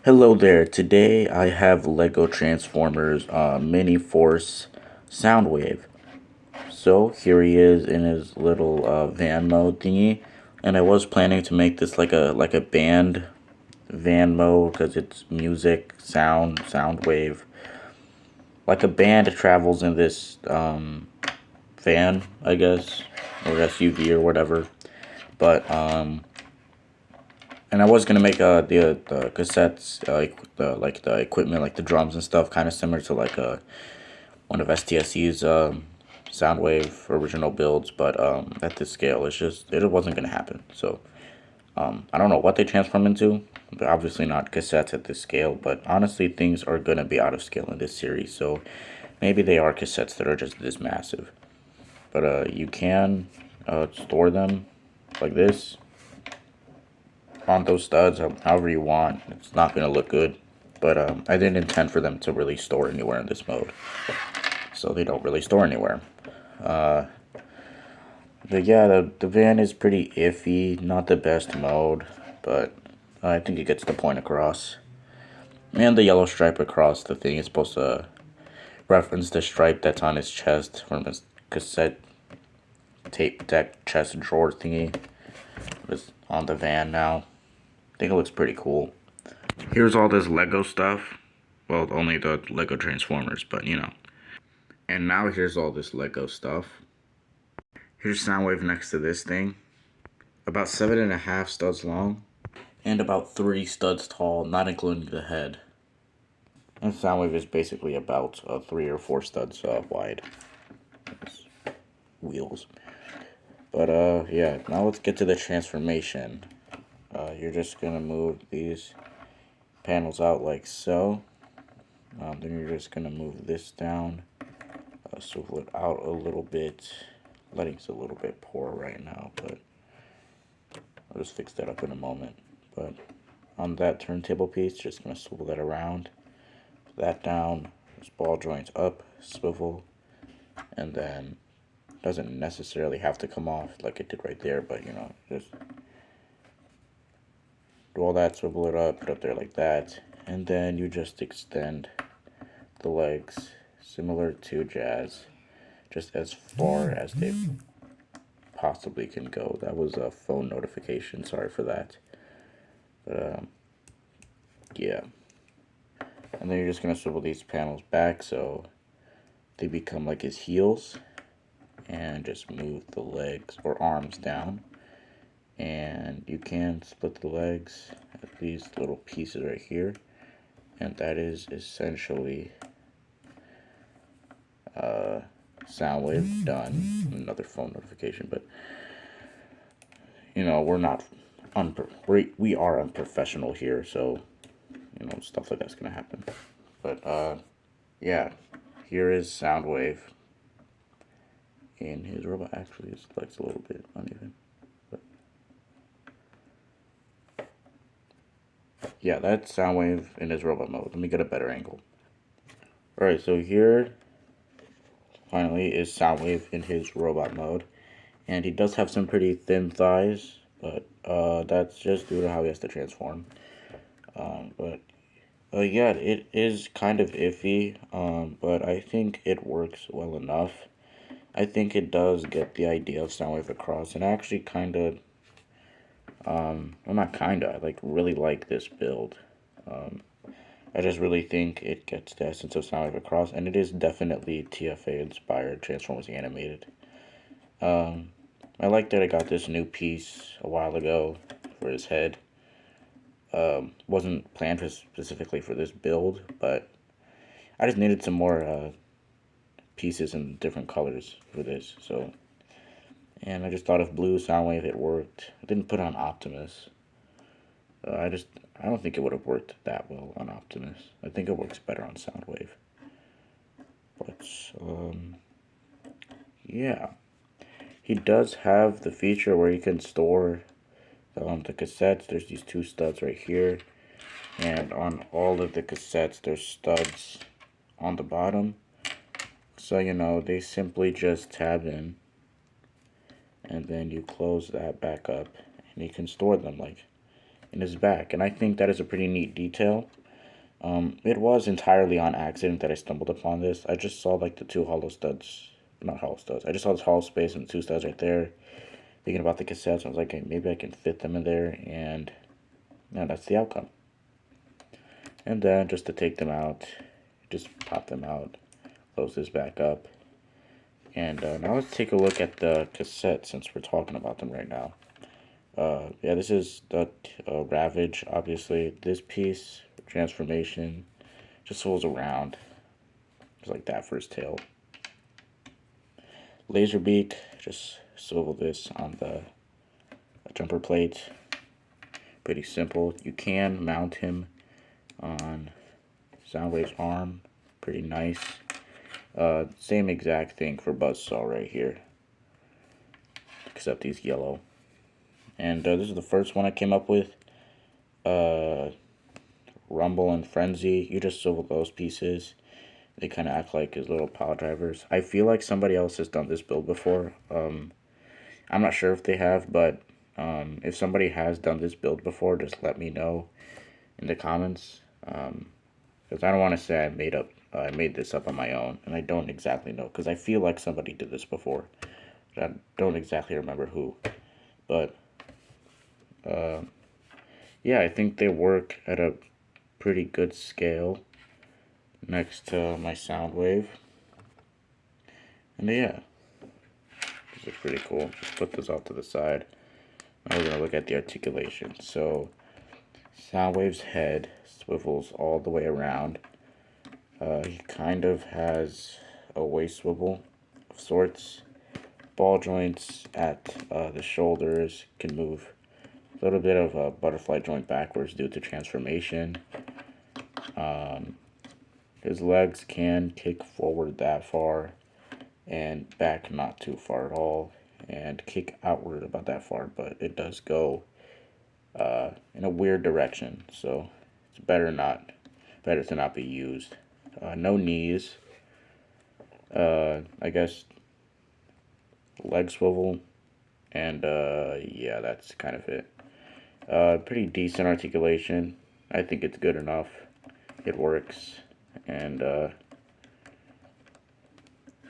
Hello there. Today I have Lego Transformers Mini Force Soundwave. So here he is in his little van mode thingy, and I was planning to make this like a band van mode because it's music, sound wave. Like a band travels in this van, I guess, or SUV or whatever. But and I was gonna make the cassettes, like the equipment, like the drums and stuff, kind of similar to like one of STSC's Soundwave original builds, but at this scale, it wasn't gonna happen. So I don't know what they transform into. But obviously not cassettes at this scale, but honestly, things are gonna be out of scale in this series. So maybe they are cassettes that are just this massive. But you can store them like this on those studs, however you want. It's not gonna look good, but I didn't intend for them to really store anywhere in this mode, so they don't really store anywhere. But yeah, the van is pretty iffy, not the best mode, but I think it gets the point across. And the yellow stripe across the thing is supposed to reference the stripe that's on his chest from his cassette tape deck chest drawer thingy. It's on the van now. I think it looks pretty cool. Here's all this Lego stuff. Well, only the Lego Transformers, but you know. And now here's all this Lego stuff. Here's Soundwave next to this thing. About 7.5 studs long. And about 3 studs tall, not including the head. And Soundwave is basically about 3 or 4 studs wide. It's wheels. But yeah, now let's get to the transformation. You're just gonna move these panels out like so. Then you're just gonna move this down, swivel it out a little bit. Lighting's a little bit poor right now, but I'll just fix that up in a moment. But on that turntable piece, just gonna swivel that around, that down, this ball joints up, swivel, and then doesn't necessarily have to come off like it did right there, but you know, just do all that, swivel it up, put it up there like that, and then you just extend the legs similar to Jazz, just as far as they possibly can go. That was a phone notification, sorry for that. But yeah. And then you're just gonna swivel these panels back so they become like his heels, and just move the legs or arms down. And you can split the legs at these little pieces right here, and that is essentially Soundwave done. Another phone notification, but you know, we are unprofessional here, so you know, stuff like that's gonna happen. But yeah, here is Soundwave in his robot. Actually, it's like a little bit uneven, but yeah, that's Soundwave in his robot mode. Let me get a better angle. All right, so here finally is Soundwave in his robot mode, and he does have some pretty thin thighs, but that's just due to how he has to transform. But yeah, it is kind of iffy, but I think it works well enough. I think it does get the idea of Soundwave across, and I actually kind of, well, not kind of, I like really like this build. I just really think it gets the essence of Soundwave across, and it is definitely TFA inspired, Transformers animated. I like that I got this new piece a while ago for his head. Wasn't planned for specifically for this build, but I just needed some more pieces in different colors for this. So, and I just thought if blue Soundwave it worked. I didn't put on Optimus. I don't think it would have worked that well on Optimus. I think it works better on Soundwave. But yeah, he does have the feature where you can store the cassettes. There's these 2 studs right here, and on all of the cassettes there's studs on the bottom. So you know, they simply just tab in, and then you close that back up, and you can store them like in his back, and I think that is a pretty neat detail. It was entirely on accident that I stumbled upon this. I just saw like the two hollow studs, not hollow studs. I just saw this hollow space and the two studs right there. Thinking about the cassettes, I was like, hey, maybe I can fit them in there, and yeah, that's the outcome. And then just to take them out, just pop them out, close this back up, and now let's take a look at the cassette since we're talking about them right now. Yeah, this is the Ravage, obviously. This piece, transformation, just swivels around, just like that for his tail. Laserbeak, just swivel this on the jumper plate. Pretty simple. You can mount him on Soundwave's arm. Pretty nice. Same exact thing for Buzzsaw right here, except he's yellow. And this is the first one I came up with. Rumble and Frenzy. You just swivel those pieces. They kind of act like his little power drivers. I feel like somebody else has done this build before. I'm not sure if they have, but if somebody has done this build before, just let me know in the comments. Because I don't want to say I made this up on my own, and I don't exactly know. Because I feel like somebody did this before. I don't exactly remember who. But yeah, I think they work at a pretty good scale next to my Soundwave. And yeah, this is pretty cool. Just put this off to the side. Now we're going to look at the articulation. So Soundwave's head swivels all the way around. He kind of has a waist swivel of sorts. Ball joints at the shoulders can move a little bit of a butterfly joint backwards due to transformation. His legs can kick forward that far and back not too far at all, and kick outward about that far, but it does go in a weird direction, so it's better to not be used. No knees. I guess leg swivel, and yeah, that's kind of it. Pretty decent articulation. I think it's good enough. It works, and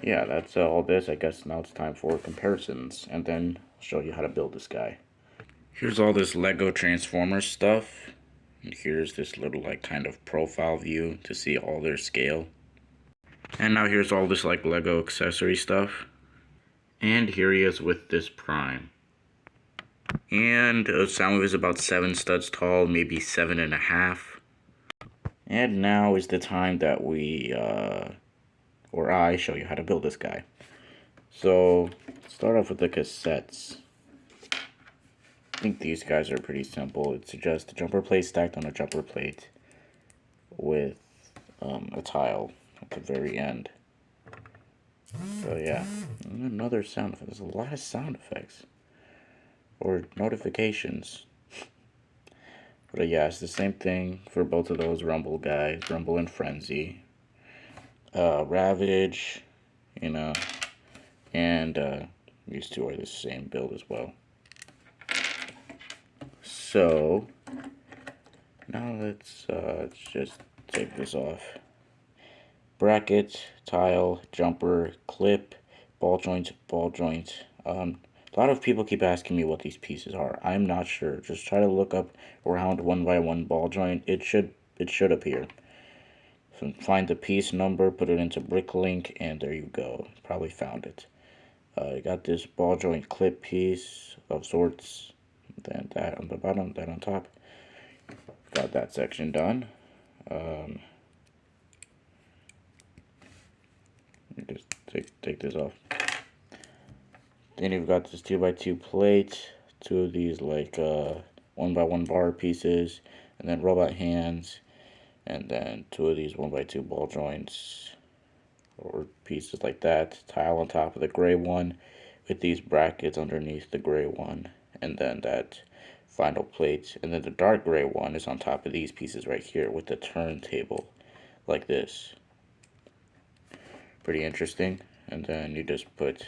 yeah, that's all this. I guess now it's time for comparisons, and then I'll show you how to build this guy. Here's all this Lego Transformers stuff. And here's this little like kind of profile view to see all their scale. And now here's all this like Lego accessory stuff. And here he is with this Prime. And Soundwave is about 7 studs tall, maybe 7.5. And now is the time that we, or I, show you how to build this guy. So, start off with the cassettes. I think these guys are pretty simple. It's just a jumper plate stacked on a jumper plate with a tile at the very end. So yeah, and another sound effect. There's a lot of sound effects. Or notifications. But yeah, it's the same thing for both of those Rumble guys, Rumble and Frenzy. Ravage, you know, and these two are the same build as well. So, now let's just take this off. Bracket, tile, jumper, clip, ball joint, ball joint. A lot of people keep asking me what these pieces are. I'm not sure. Just try to look up around 1x1 ball joint. It should appear. So find the piece number, put it into Bricklink, and there you go. Probably found it. You got this ball joint clip piece of sorts. Then that on the bottom, that on top. Got that section done. Just take this off. Then you've got this 2x2 plate, 2 of these like 1x1 bar pieces, and then robot hands, and then 2 of these 1x2 ball joints or pieces like that. Tile on top of the gray one with these brackets underneath the gray one, and then that final plate, and then the dark gray one is on top of these pieces right here with the turntable like this. Pretty interesting. And then you just put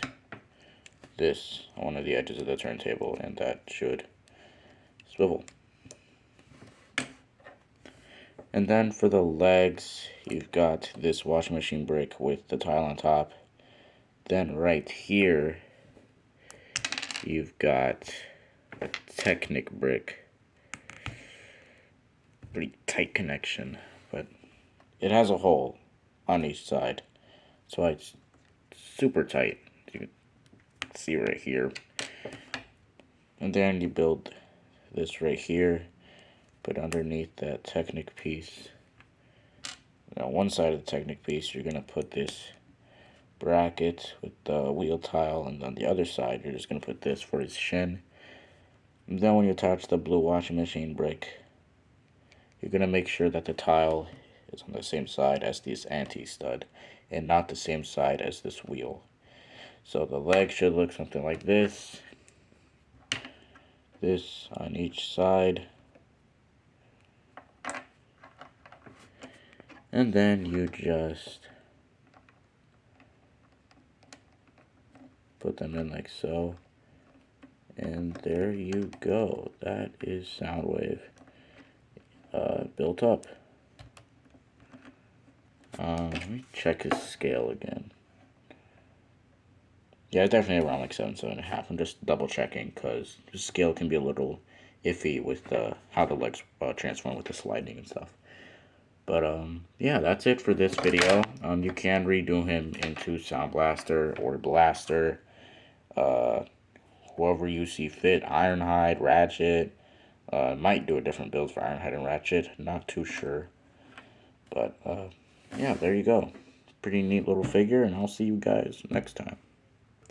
this on one of the edges of the turntable, and that should swivel. And then for the legs, you've got this washing machine brick with the tile on top. Then right here, you've got a Technic brick. Pretty tight connection, but it has a hole on each side. So it's super tight. You can see right here. And then you build this right here, put underneath that Technic piece. Now one side of the Technic piece, you're gonna put this bracket with the wheel tile, and on the other side, you're just gonna put this for his shin. And then when you attach the blue washing machine brick, you're gonna make sure that the tile is on the same side as this anti-stud and not the same side as this wheel. So the leg should look something like this. This on each side. And then you just put them in like so. And there you go. That is Soundwave built up. Let me check his scale again. Yeah, definitely around like 7.5. I'm just double checking because the scale can be a little iffy with how the legs transform with the sliding and stuff. But yeah, that's it for this video. You can redo him into Sound Blaster or Blaster, whoever you see fit. Ironhide, Ratchet. Might do a different build for Ironhide and Ratchet. Not too sure. But yeah, there you go. Pretty neat little figure, and I'll see you guys next time.